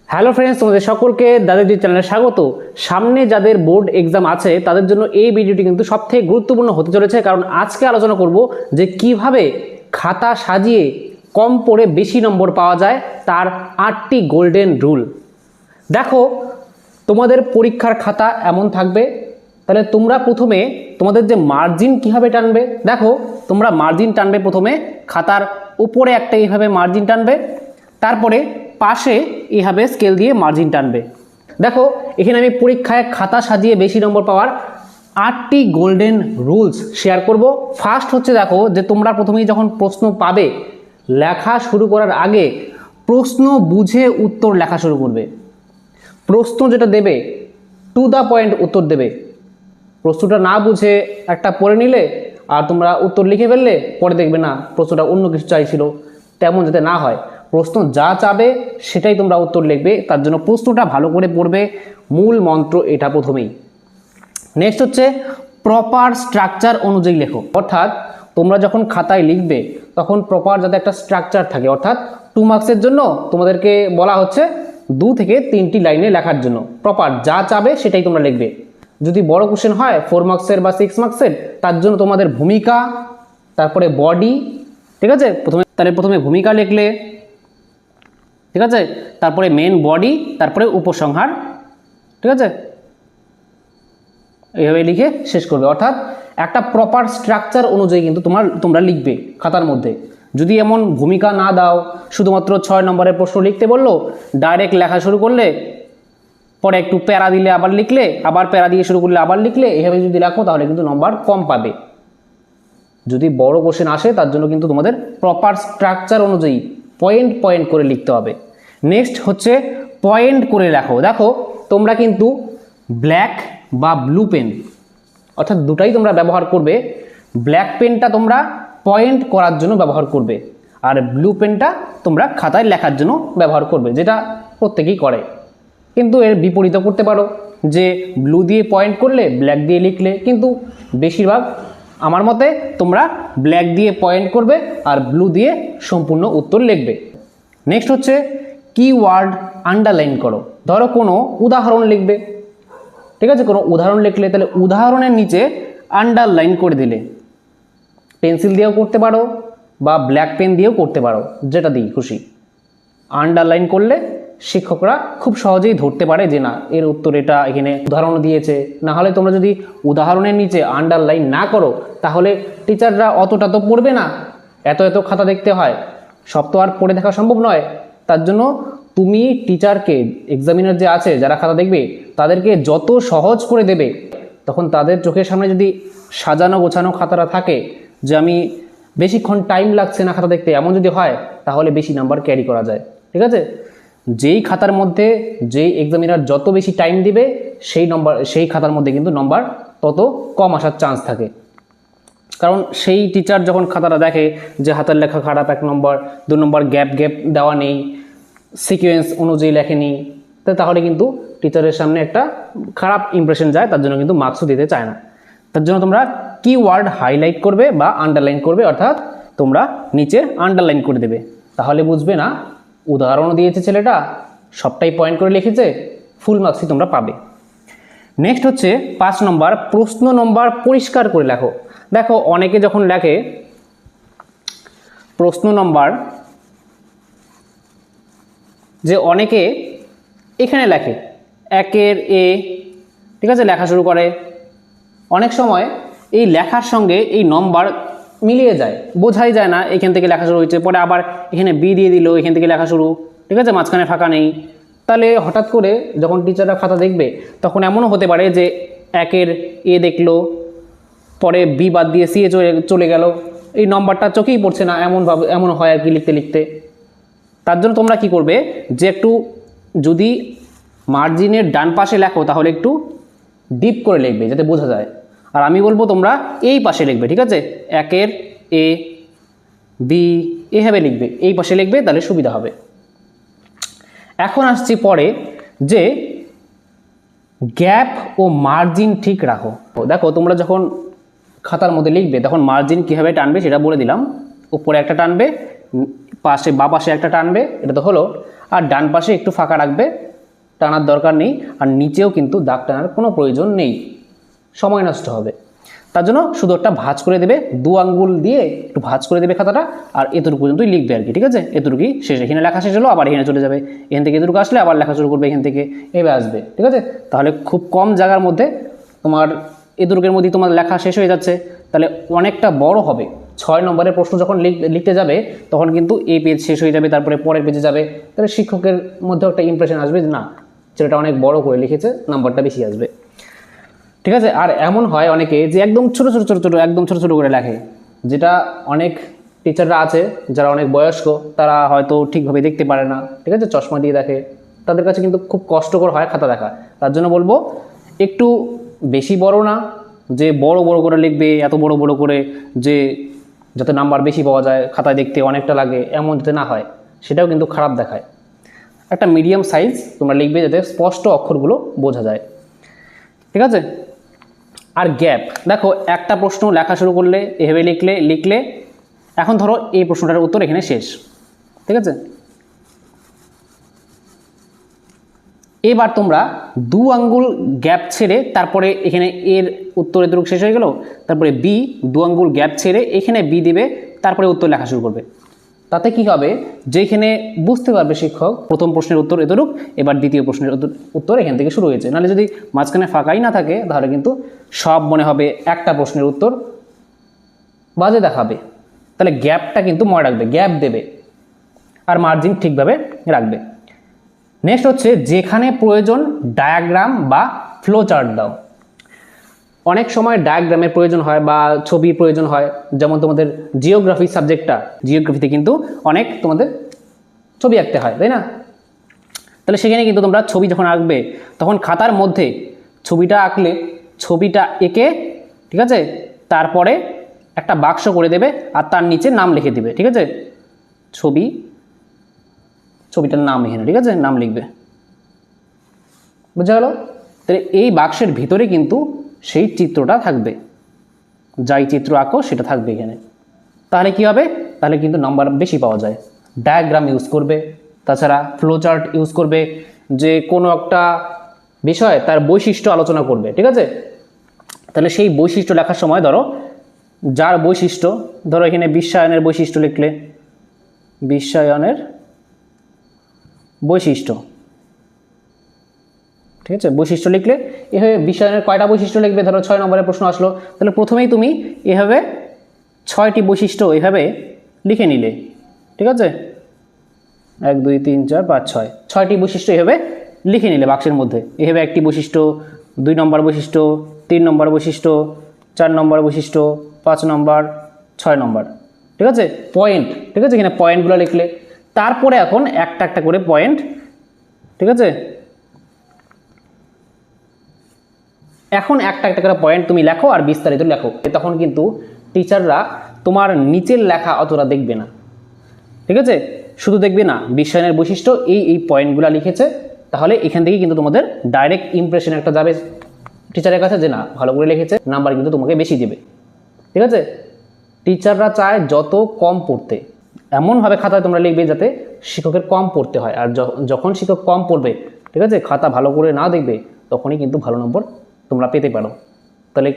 Hello friends, তোমাদের সকলকে দাদাজি চ্যানেলে স্বাগত। সামনে যাদের বোর্ড এক্সাম আছে তাদের জন্য এই ভিডিওটি কিন্তু সবথেকে গুরুত্বপূর্ণ হতে চলেছে, কারণ আজকে আলোচনা করব যে কিভাবে খাতা সাজিয়ে কম পড়ে বেশি নম্বর পাওয়া যায়, তার 8টি গোল্ডেন রুল। দেখো, তোমাদের পরীক্ষার খাতা এমন থাকবে, তাহলে তোমরা প্রথমে তোমাদের যে মার্জিন কিভাবে টানবে, দেখো তোমরা মার্জিন টানবে প্রথমে খাতার উপরে একটা এইভাবে মার্জিন টানবে, তারপরে পাশে এইভাবে স্কেল দিয়ে মার্জিন টানবে। দেখো এখানে আমি পরীক্ষায় খাতা সাজিয়ে বেশি নম্বর পাওয়ার 8টি গোল্ডেন রুলস শেয়ার করব। ফার্স্ট হচ্ছে, দেখো যে তোমরা প্রথমেই যখন প্রশ্ন পাবে, লেখা শুরু করার আগে প্রশ্ন বুঝে উত্তর লেখা শুরু করবে। প্রশ্ন যেটা দেবে টু দ্য পয়েন্ট উত্তর দেবে। প্রশ্নটা না বুঝে একটা পড়ে নিলে আর তোমরা উত্তর লিখে ফেললে, পরে দেখবে না প্রশ্নটা অন্য কিছু চাইছিল, তেমন যাতে না হয়। প্রশ্ন যা চাবে সেটাই তোমরা উত্তর লিখবে, তার জন্য প্রশ্নটা ভালো করে পড়বে। মূল মন্ত্র এটা প্রথমেই। নেক্সট হচ্ছে প্রপার স্ট্রাকচার অনুযায়ী লেখো, অর্থাৎ তোমরা যখন খাতায় লিখবে তখন প্রপার যাতে একটা স্ট্রাকচার থাকে, অর্থাৎ 2 মার্কসের জন্য তোমাদেরকে বলা হচ্ছে 2 থেকে 3টি লাইনে লেখার জন্য প্রপার যা চাবে সেটাই তোমরা লিখবে। যদি বড় কোশ্চেন হয় 4 মার্কসের বা 6 মার্কসের, তার জন্য তোমাদের ভূমিকা, তারপরে বডি, ঠিক আছে, প্রথমে ভূমিকা লিখলে, ঠিক আছে, তারপরে মেন বডি, তারপরে উপসংহার, ঠিক আছে, এইভাবে লিখে শেষ করবে। অর্থাৎ একটা প্রপার স্ট্রাকচার অনুযায়ী কিন্তু তোমরা লিখবে খাতার মধ্যে। যদি এমন ভূমিকা না দাও, শুধুমাত্র 6 নম্বরের প্রশ্ন লিখতে বললো, ডাইরেক্ট লেখা শুরু করলে, পরে একটু প্যারা দিলে আবার লিখলে, আবার প্যারা দিয়ে শুরু করলে আবার লিখলে, এভাবে যদি লেখো তাহলে কিন্তু নম্বর কম পাবে। যদি বড় কোশ্চেন আসে তার জন্য কিন্তু তোমাদের প্রপার স্ট্রাকচার অনুযায়ী পয়েন্ট পয়েন্ট করে লিখতে হবে। নেক্সট হচ্ছে পয়েন্ট করে লেখো। দেখো তোমরা কিন্তু ব্ল্যাক বা ব্লু পেন, অর্থাৎ দুটাই তোমরা ব্যবহার করবে। ব্ল্যাক পেনটা তোমরা পয়েন্ট করার জন্য ব্যবহার করবে, আর ব্লু পেনটা তোমরা খাতায় লেখার জন্য ব্যবহার করবে, যেটা প্রত্যেকেই করে। কিন্তু এর বিপরীত করতে পারো, যে ব্লু দিয়ে পয়েন্ট করলে ব্ল্যাক দিয়ে লিখলে, কিন্তু বেশিরভাগ আমার মতে তোমরা ব্ল্যাক দিয়ে পয়েন্ট করবে আর ব্লু দিয়ে সম্পূর্ণ উত্তর লিখবে। নেক্সট হচ্ছে কিওয়ার্ড আন্ডারলাইন করো। ধরো কোনো উদাহরণ লিখবে, ঠিক আছে, কোনো উদাহরণ লিখলে তাহলে উদাহরণের নিচে আন্ডারলাইন করে দিলে, পেন্সিল দিয়েও করতে পারো বা ব্ল্যাক পেন দিয়েও করতে পারো, যেটা দিই খুশি। আন্ডারলাইন করলে শিক্ষকরা খুব সহজেই ধরতে পারে যে না, এর উত্তর এটা, এখানে উদাহরণ দিয়েছে। না হলে তোমরা যদি উদাহরণের নিচে আন্ডারলাইন না করো তাহলে টিচাররা অতটা তো পড়বে না, এত এত খাতা দেখতে হয়, সব তো আর পড়ে দেখা সম্ভব নয়। তার জন্য তুমি টিচারকে, এক্সামিনার যে আছে যারা খাতা দেখবে, তাদেরকে যত সহজ করে দেবে, তখন তাদের চোখের সামনে যদি সাজানো গোছানো খাতাটা থাকে, যে আমি বেশিক্ষণ টাইম লাগছে না খাতা দেখতে, এমন যদি হয় তাহলে বেশি নাম্বার ক্যারি করা যায়, ঠিক আছে। যেই খাতার মধ্যে যেই এক্সামিনার যত বেশি টাইম দিবে, সেই খাতার মধ্যে কিন্তু নম্বর তত কম আসার চান্স থাকে। কারণ সেই টিচার যখন খাতাটা দেখে যে হাতের লেখা খারাপ, 1 নম্বর, 2 নম্বর গ্যাপ দেওয়া নেই, সিকোয়েন্স অনুযায়ী লেখেনি, তাহলে কিন্তু টিচারের সামনে একটা খারাপ ইমপ্রেশন যায়, তার জন্য কিন্তু মার্কসও দিতে চায় না। তার জন্য তোমরা কিওয়ার্ড হাইলাইট করবে বা আন্ডারলাইন করবে, অর্থাৎ তোমরা নিচে আন্ডারলাইন করে দেবে, তাহলে বুঝবে না উদাহরণ দিয়েছে ছেলেটা, সবটাই পয়েন্ট করে লিখেছে, ফুল মার্কসই তোমরা পাবে। নেক্সট হচ্ছে 5 নম্বর, প্রশ্ন নম্বর পরিষ্কার করে লেখো। দেখো অনেকে যখন লেখে প্রশ্ন নম্বর, যে অনেকে এখানে লেখে 1-এর এ, ঠিক আছে, লেখা শুরু করে। অনেক সময় এই লেখার সঙ্গে এই নম্বর মিলিয়ে যায়, বোঝাই যায় না এখান থেকে লেখা শুরু হয়েছে, পরে আবার এখানে বি দিয়ে দিল, এখান থেকে লেখা শুরু, ঠিক আছে, মাঝখানে ফাঁকা নেই। তাহলে হঠাৎ করে যখন টিচাররা খাতা দেখবে, তখন এমনও হতে পারে যে 1-এর এ দেখলো, পরে বি বাদ দিয়ে সি এ চলে গেল, এই নম্বরটা চোখেই পড়ছে না, এমন হয় আর কি লিখতে লিখতে। তার জন্য তোমরা কি করবে, যে একটু যদি মার্জিনের ডান পাশে লেখো তাহলে একটু ডিপ করে লিখবে যাতে বোঝা যায়। আর আমি বলবো তোমরা এই পাশে লিখবে, ঠিক আছে, 1-এর এ, বি, এভাবে লিখবে, এই পাশে লিখবে, তাহলে সুবিধা হবে। এখন আসছি পরে, যে গ্যাপ ও মার্জিন ঠিক রাখো। দেখো তোমরা যখন খাতার মধ্যে লিখবে তখন মার্জিন কীভাবে টানবে সেটা বলে দিলাম। উপরে একটা টানবে, পাশে বা পাশে একটা টানবে, এটা তো হলো। আর ডান পাশে একটু ফাঁকা রাখবে, টানার দরকার নেই। আর নিচেও কিন্তু দাগ টানার কোনো প্রয়োজন নেই, সময় নষ্ট হবে। তার জন্য শুধু একটা ভাঁজ করে দেবে, 2 আঙ্গুল দিয়ে একটু ভাঁজ করে দেবে খাতাটা, আর এতটুকু পর্যন্তই লিখবে আর কি। ঠিক আছে, এতটুকুই শেষ। এখানে লেখা শেষ হলো, আবার এখানে চলে যাবে, এখান থেকে এতটুকু আসলে আবার লেখা শুরু করবে এখান থেকে, এভাবে আসবে। ঠিক আছে, তাহলে খুব কম জায়গার মধ্যে তোমার এতটুকুর মধ্যেই তোমার লেখা শেষ হয়ে যাচ্ছে, তাহলে অনেকটা বড় হবে। 6 নম্বরের প্রশ্ন যখন লিখতে যাবে তখন কিন্তু এই পেজ শেষ হয়ে যাবে, তারপরে পরের পেজে যাবে, তাহলে শিক্ষকের মধ্যে একটা ইমপ্রেশন আসবে যে না, ছেলেটা অনেক বড় করে লিখেছে, নাম্বারটা বেশি আসবে। ঠিক আছে, আর এমন হয় অনেকে যে একদম ছোটো একদম ছোটো ছোটো করে লেখে, যেটা অনেক টিচাররা আছে যারা অনেক বয়স্ক, তারা হয়তো ঠিকভাবে দেখতে পারে না। ঠিক আছে, চশমা দিয়ে দেখে, তাদের কাছে কিন্তু খুব কষ্টকর হয় খাতা দেখা। তার জন্য বলবো একটু বেশি বড় না, যে বড় বড় করে লিখবে, এত বড় বড় করে যে যাতে নাম্বার বেশি পাওয়া যায়, খাতায় দেখতে অনেকটা লাগে, এমন যাতে না হয়, সেটাও কিন্তু খারাপ দেখায়। একটা মিডিয়াম সাইজ তোমরা লিখবে যাতে স্পষ্ট অক্ষরগুলো বোঝা যায়। ঠিক আছে, আর গ্যাপ দেখো, একটা প্রশ্ন লেখা শুরু করলে এভাবে লিখলে এখন ধরো এই প্রশ্নটার উত্তর এখানে শেষ। ঠিক আছে, এবার তোমরা 2 আঙ্গুল গ্যাপ ছেড়ে তারপরে এখানে এর উত্তর এতটুকু শেষ হয়ে গেল, তারপরে বি 2 আঙ্গুল গ্যাপ ছেড়ে এখানে বি দিবে, তারপরে উত্তর লেখা শুরু করবে। তাতে কি হবে, যেখানে বুঝতে পারবে শিক্ষক প্রথম প্রশ্নের উত্তর এতটুক, এবার দ্বিতীয় প্রশ্নের উত্তর এখান থেকে শুরু হয়েছে। নাহলে যদি মাঝখানে ফাঁকাই না থাকে তাহলে কিন্তু সব মনে হবে একটা প্রশ্নের উত্তর, বাজে দেখাবে। তাহলে গ্যাপটা কিন্তু মনে রাখবে, গ্যাপ দেবে, আর মার্জিন ঠিকভাবে রাখবে। নেক্সট হচ্ছে যেখানে প্রয়োজন ডায়াগ্রাম বা ফ্লো চার্ট দাও। অনেক সময় ডায়াগ্রামের প্রয়োজন হয় বা ছবির প্রয়োজন হয়, যেমন তোমাদের জিওগ্রাফি সাবজেক্টটা, জিওগ্রাফিতে কিন্তু অনেক তোমাদের ছবি আঁকতে হয়, তাই না? তাহলে সেখানে কিন্তু তোমরা ছবি যখন আঁকবে তখন খাতার মধ্যে ছবিটা আঁকলে ছবিটা এঁকে, ঠিক আছে, তারপরে একটা বাক্স করে দেবে আর তার নিচে নাম লিখে দিবে। ঠিক আছে, ছবিটার নাম এখানে, ঠিক আছে, নাম লিখবে, বুঝা গেল? তাহলে এই বাক্সের ভিতরে কিন্তু সেই চিত্রটা থাকবে, যাই চিত্র আঁকো সেটা থাকবে এখানে। তাহলে কি হবে, তাহলে কিন্তু নাম্বার বেশি পাওয়া যায়। ডায়াগ্রাম ইউজ করবে, তাছাড়া ফ্লো চার্ট ইউজ করবে, যে কোনো একটা বিষয় তার বৈশিষ্ট্য আলোচনা করবে। ঠিক আছে, তাহলে সেই বৈশিষ্ট্য লেখার সময় ধরো যার বৈশিষ্ট্য, ধরো এখানে বিশ্বায়নের বৈশিষ্ট্য লিখলে, বিশ্বায়নের বৈশিষ্ট্য, ঠিক আছে, বৈশিষ্ট্য লিখলে এভাবে বিশ্বায়নের কয়টা বৈশিষ্ট্য লিখবে, ধরো 6 নম্বরের প্রশ্ন আসলো, তাহলে প্রথমেই তুমি এভাবে 6টি বৈশিষ্ট্য এভাবে লিখে নিলে। ঠিক আছে, 1 2 3 4 5 6, 6টি বৈশিষ্ট্য এভাবে লিখে নিলে বাক্সের মধ্যে। এভাবে 1টি বৈশিষ্ট্য, 2 নম্বর বৈশিষ্ট্য, 3 নম্বর বৈশিষ্ট্য, 4 নম্বর বৈশিষ্ট্য, 5 নম্বর, 6 নম্বর। ঠিক আছে, পয়েন্ট, ঠিক আছে, এখানে পয়েন্টগুলো লিখলে, তারপরে এখন একটা একটা করে পয়েন্ট, ঠিক আছে, এখন একটা একটা করে পয়েন্ট তুমি লেখো আর বিস্তারিত লেখো। তখন কিন্তু টিচাররা তোমার নিচের লেখা অতটা দেখবে না। ঠিক আছে, শুধু দেখবে না বিশ্বায়নের বৈশিষ্ট্য এই পয়েন্টগুলো লিখেছে, তাহলে এখান থেকে কিন্তু তোমাদের ডাইরেক্ট ইমপ্রেশন একটা যাবে টিচারের কাছে যে না, ভালো করে লিখেছে, নাম্বার কিন্তু তোমাকে বেশি দেবে। ঠিক আছে, টিচাররা চায় যত কম পড়তে, এমনভাবে খাতায় তোমরা লিখবে যাতে শিক্ষকের কম পড়তে হয়। আর যখন শিক্ষক কম পড়বে, ঠিক আছে, খাতা ভালো করে না দেখবে, তখনই কিন্তু ভালো নম্বর তোমরা পেতে পারো। তাহলে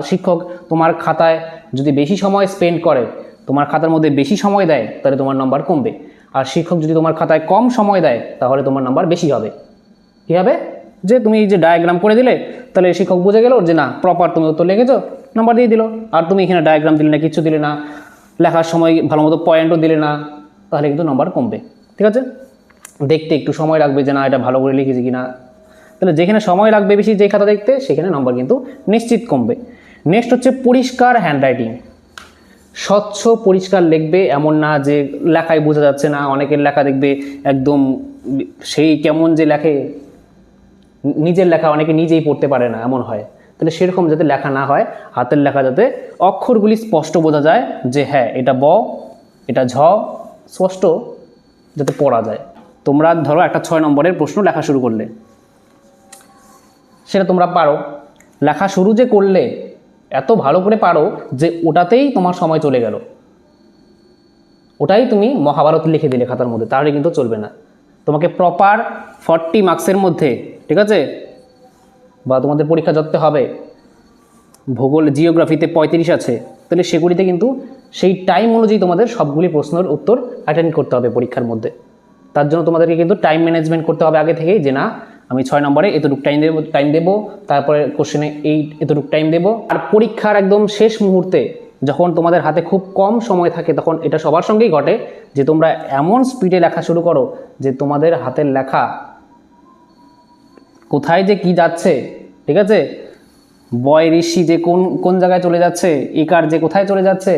শিক্ষক তোমার খাতায় যদি বেশি সময় স্পেন্ড করে, তোমার খাতার মধ্যে বেশি সময় দেয়, তাহলে তোমার নাম্বার কমবে। আর শিক্ষক যদি তোমার খাতায় কম সময় দেয়, তাহলে তোমার নাম্বার বেশি হবে। কী হবে, যে তুমি এই যে ডায়াগ্রাম করে দিলে, তাহলে শিক্ষক বুঝে গেল যে না, প্রপার তুমি উত্তর লিখেছো, নাম্বার দিয়ে দিল। আর তুমি এখানে ডায়াগ্রাম দিলে না, কিছু দিলে না, লেখার সময় ভালো মতো পয়েন্টও দিলে না, তাহলে কিন্তু নাম্বার কমবে। ঠিক আছে, দেখতে একটু সময় লাগবে যে না, এটা ভালো করে লিখেছি কিনা। তাহলে যেখানে সময় লাগবে বেশি যে খাতা দেখতে, সেখানে নাম্বার কিন্তু নিশ্চিত কমবে। নেক্সট হচ্ছে পরিষ্কার হ্যান্ডরাইটিং। স্বচ্ছ পরিষ্কার লিখবে, এমন না যে লেখায় বোঝা যাচ্ছে না। অনেকের লেখা দেখবে একদম সেই কেমন যে লেখে, নিজের লেখা অনেকে নিজেই পড়তে পারে না, এমন হয়। তাহলে সেরকম যাতে লেখা না হয়, হাতের লেখা যাতে অক্ষরগুলি স্পষ্ট বোঝা যায় যে হ্যাঁ এটা ব, এটা ঝ, স্পষ্ট যাতে পড়া যায়। তোমরা ধরো একটা 6 নম্বরের প্রশ্ন লেখা শুরু করলে, সেটা তোমরা পারো, লেখা শুরু যে করলে এত ভালো করে পারো যে ওটাতেই তোমার সময় চলে গেল, ওটাই তুমি মহাভারত লিখে দিলে খাতার মধ্যে, তাহলে কিন্তু চলবে না। তোমাকে প্রপার 40 মার্কসের মধ্যে, ঠিক আছে, বা তোমাদের পরীক্ষা যততে হবে ভূগোল জিওগ্রাফিতে 35 আছে, তাহলে সেগুলিতে কিন্তু সেই টাইম অনুযায়ী তোমাদের সবগুলি প্রশ্নের উত্তর অ্যাটেন্ড করতে হবে পরীক্ষার মধ্যে। তার জন্য তোমাদেরকে কিন্তু টাইম ম্যানেজমেন্ট করতে হবে আগে থেকেই, যে না আমি 6 নম্বরে এতটুকু টাইম দেবো, তারপরে কোশ্চেনে এতটুকু টাইম দেবো। আর পরীক্ষার একদম শেষ মুহূর্তে যখন তোমাদের হাতে খুব কম সময় থাকে, তখন এটা সবার সঙ্গেই ঘটে যে তোমরা এমন স্পিডে লেখা শুরু করো যে তোমাদের হাতের লেখা কোথায় যে কি যাচ্ছে, ঠিক আছে, বয় ঋষি যে কোন কোন জায়গায় চলে যাচ্ছে, ইকার যে কোথায় চলে যাচ্ছে,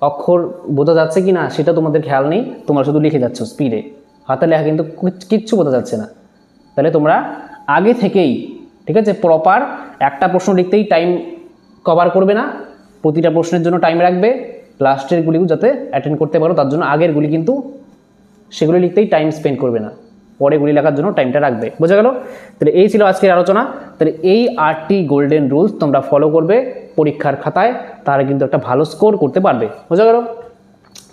অক্ষর বোঝা যাচ্ছে কি না সেটা তোমাদের খেয়াল নেই, তোমরা শুধু লিখে যাচ্ছ স্পিডে, হাতের লেখা কিন্তু কিচ্ছু বোঝা যাচ্ছে না। তাহলে তোমরা আগে থেকেই, ঠিক আছে, প্রপার একটা প্রশ্ন লিখতেই টাইম কভার করবে না, প্রতিটা প্রশ্নের জন্য টাইম রাখবে, লাস্টের গুলিও যাতে অ্যাটেন্ড করতে পারো তার জন্য আগের গুলি কিন্তু সেগুলি লিখতেই টাইম স্পেন্ড করবে না, পরে গুলি লেখার জন্য টাইমটা রাখবে। বোঝা গেল? তাহলে এই ছিল আজকের আলোচনা। তাহলে এই 8টি গোল্ডেন রুলস তোমরা ফলো করবে পরীক্ষার খাতায়, তাহলে কিন্তু একটা ভালো স্কোর করতে পারবে। বোঝা গেল?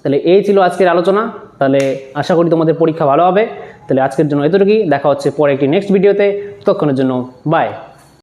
তাহলে এই ছিল আজকের আলোচনা। তাহলে আশা করি তোমাদের পরীক্ষা ভালো হবে। তাহলে আজকের জন্য এতটুকুই, দেখা হচ্ছে পরে একটি নেক্সট ভিডিওতে। ততক্ষণের জন্য বাই।